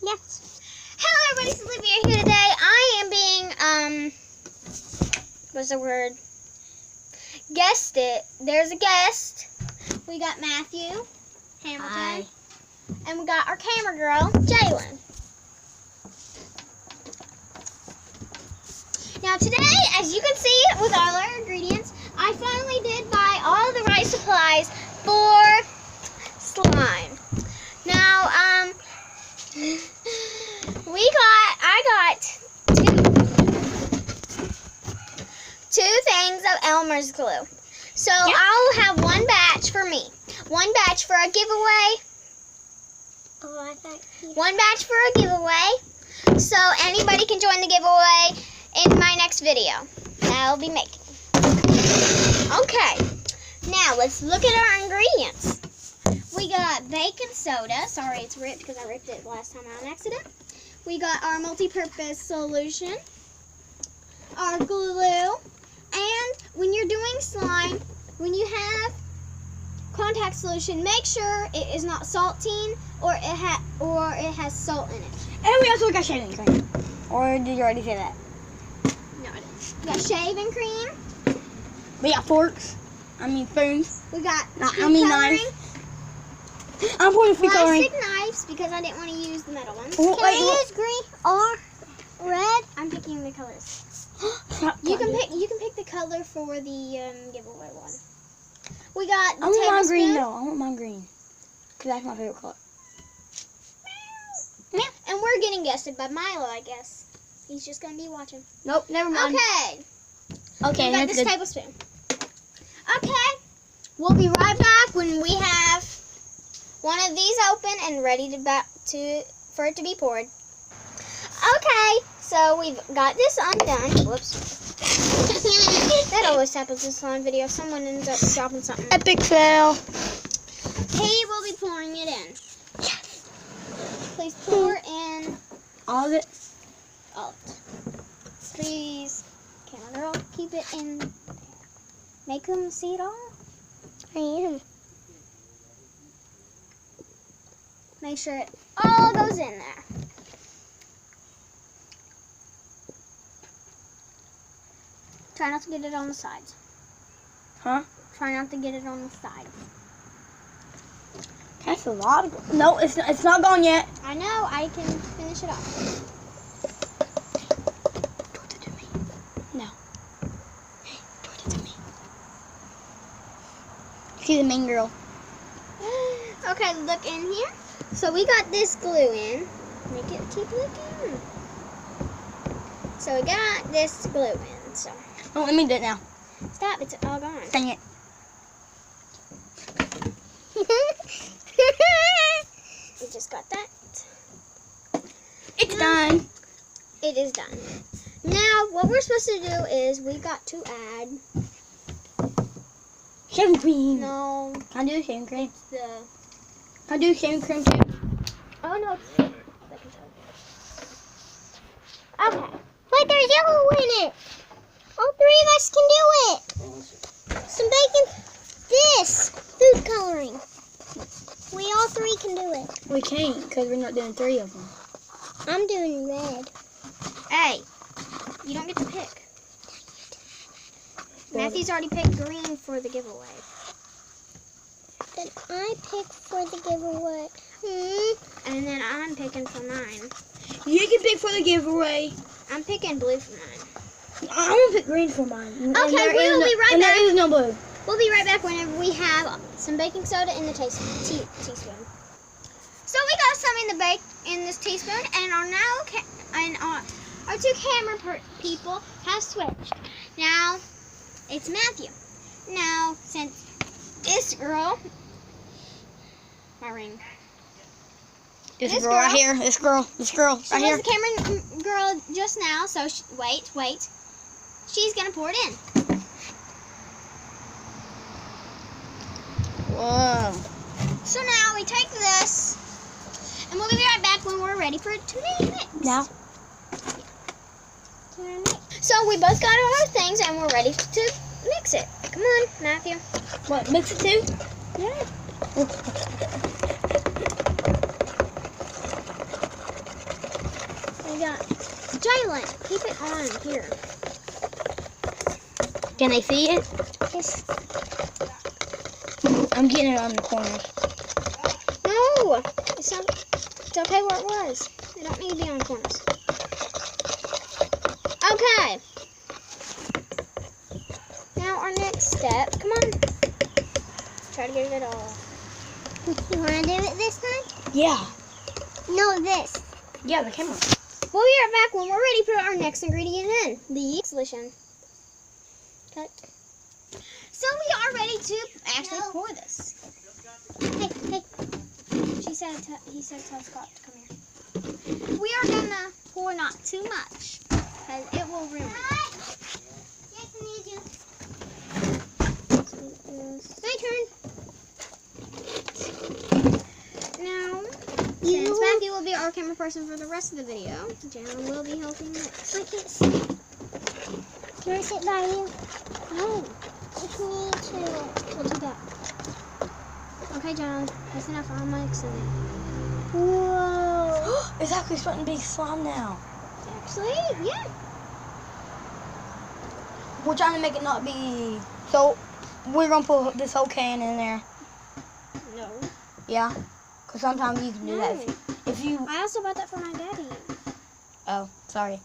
Yes. Hello everybody, it's Olivia here today. I am being, what's the word? Guessed it. There's a guest. We got Matthew Hamilton. Hi. And we got our camera girl, Jalen. Now today, as you can see with all our ingredients, I finally did buy all the right supplies for slime. Now, I got two things of Elmer's glue. So Yep. I'll have one batch for me, one batch for a giveaway, one batch for a giveaway, so anybody can join the giveaway in my next video that I'll be making. Okay, now let's look at our ingredients. We got baking soda. Sorry, it's ripped because I ripped it last time on accident. We got our multi-purpose solution, our glue, and when you're doing slime, when you have contact solution, make sure it is not saltine or it has salt in it. And we also got shaving cream. Or did you already say that? No, I didn't. We got shaving cream. We got forks. Spoons. We got Knives. coloring. I'm pouring food coloring. Plastic knives because I didn't want to use the metal ones. Oh, Can wait, I use green or red? I'm picking the colors. You can pick the color for the giveaway one. We got the I want mine green tablespoon. though. I want mine green. Because that's my favorite color. Yeah. And we're getting guested by Milo, I guess. He's just going to be watching. Nope, never mind. Okay. Okay, We got that's this good. tablespoon. Okay. We'll be right back when we have one of these open and ready for it to be poured. Okay, so we've got this undone. Whoops. That always happens in slime video. Someone ends up dropping something. Epic fail. He will be pouring it in. Yes. Please pour in All of it. all of it. Please, camera girl, keep it in. Make them see it all. I am. Make sure it all goes in there. Try not to get it on the sides. Huh? Try not to get it on the sides. That's a lot of... No, it's not gone yet. I know, I can finish it off. Towards it to me. No. Hey, towards it to me. See the main girl. Okay, look in here. So we got this glue in. Make it keep looking. So we got this glue in. So Oh, let me do it now. stop, it's all gone. Dang it. We just got that. It's done. It is done. Now, what we're supposed to do is we got to add. Shaving cream. No, Can I do the shaving cream? the. Can I do shaving cream too? Oh no. Okay. Wait, there's yellow in it. All three of us can do it. Some bacon. This food coloring. We all three can do it. We can't because we're not doing 3 of them. I'm doing red. Hey, you don't get to pick. Matthew's already picked green for the giveaway. Then I pick for the giveaway. And then I'm picking for mine. You can pick for the giveaway. I'm picking blue for mine. I'm going to pick green for mine. Okay, we will be right and back. there is no blue. We'll be right back whenever we have some baking soda in the teaspoon. So we got some in this teaspoon, and our two camera people have switched. Now it's Matthew. Now since this girl, my ring. This This girl right girl? here. This girl She right was here. the camera girl just now. So wait. She's gonna pour it in. Whoa. So now we take this, and we'll be right back when we're ready for it to mix. Now? So we both got all our things, and we're ready to mix it. Come on, Matthew. What, mix it too? Yeah. got Jalen. Keep it on here. Can they see it? Yes. I'm getting it on the corners. No, it's not. It's okay where it was. It don't need to be on the corners. Okay. Now our next step. Come on. Try to get it all off. You want to do it this time? Yeah. No, this. Yeah, the camera. We'll be right back when we're ready to put our next ingredient in. The solution. Cut. So we are ready to actually pour this. Hey. He said tell Scott to come here. We are gonna pour not too much, because it will ruin it. Yes, I need you. My turn. Now, since Matthew will be our camera person for the rest of the video, Jalen will be helping mix. I can't see. Can I sit by you? No. It's me too. We'll do that. Okay, Jalen. That's enough. I'm mixing it. Whoa. It's actually starting to be slime now. Actually, yeah. We're trying to make it not be... So, we're going to put this whole can in there. No. Yeah? Because sometimes you can do that. If you... I also bought that for my daddy. Oh, sorry.